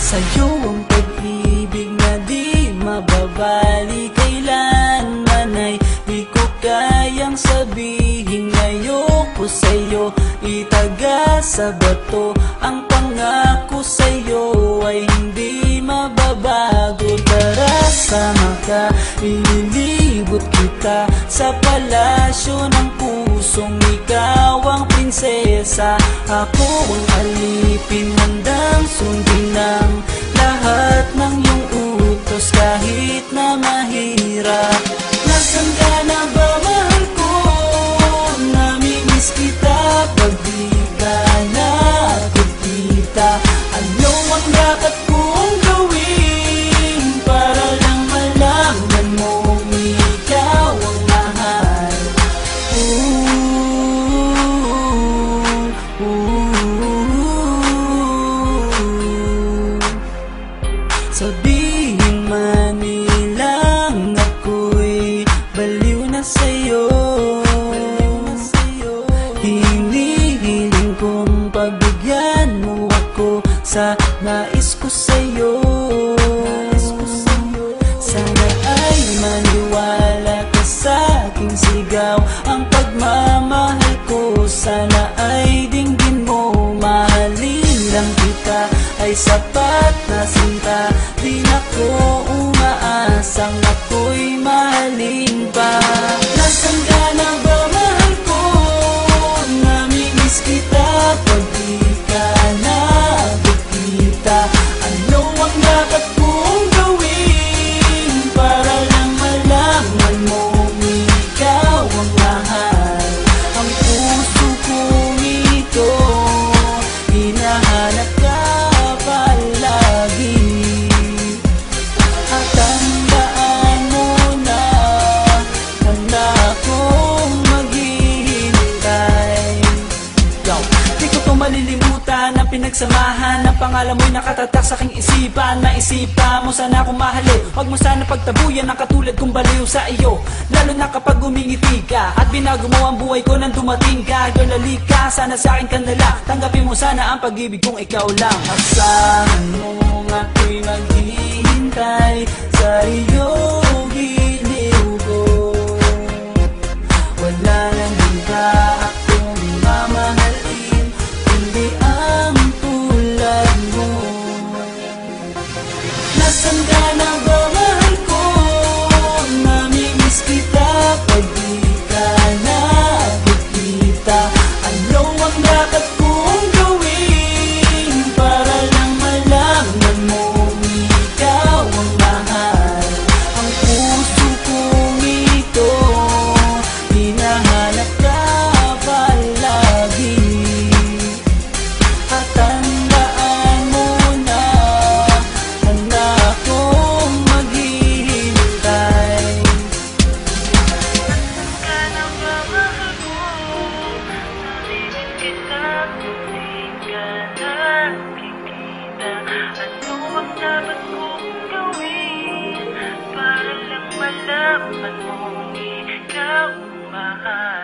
Sa'yo ang pag-ibig na di mababali, kailanman ay di ko kayang sabihin. Ayoko sa'yo itaga sa bato, ang pangako sa'yo ay hindi mababago. Tara, sama ka, ililibot kita sa palasyo ng pusong ikaw ang prinsesa. Ako ang alipin, handang sundin ng lahat ng iyong utos kahit na mahirap. Nasaan ka na ba, mahal ko? Namimiss kita pag di ka nakikita. Ano ang dapat kong gawin para lang malaman mong ikaw ang mahal? Sabihin man nilang ako'y baliw na sa'yo, hinihiling kong pagbigyan mo ako sa nais ko sa'yo. Sana ay maniwala ka sa aking sigaw, ang pagmamahal ko sana ay dinggin mo. Mahalin lang kita ay sapat na sinta, di na ko umaasang ako'y mahalin pa. Nasaan ka na ba, mahal ko? Namimiss kita pag di ka nakikita. Ano ang dapat kong gawin para lang malaman mong ikaw ang mahal? Ang puso kong ito hinahanap ka palagi, at tandaan mo na handa akong maghihintay. Di ko to malilimutan ang pinagsamahan ng pangalan mo'y nakatatak sa aking isipan. Maisipan mo sana akong mahalin, huwag mo sana pagtabuyan ang katulad kong baliw sa iyo. Lalo na kapag umingiti ka at binago mo ang buhay ko nang dumating ka. Girl, halika, sana sa akin ka nala, tanggapin mo sana ang pag-ibig kong ikaw lang. Asahan mo ako'y maghihintay sa iyo, giliw ko. Wala nang iba akong mamahalin kundi ang tulad mo. Nasaan ka na ba, mahal ko? Namimiss kita pag di ka nakikita. Ano ang dapat kong gawin para lang malaman mong ikaw ang mahal? Ang puso kong ito hinahanap ka palagi, at tandaan mo na handa akong maghihintay. Ka na ba, mahal ko? Namimiss kita kung di ka nakikita. Ano ang dapat kong gawin para lang malaman mong ikaw ang mahal?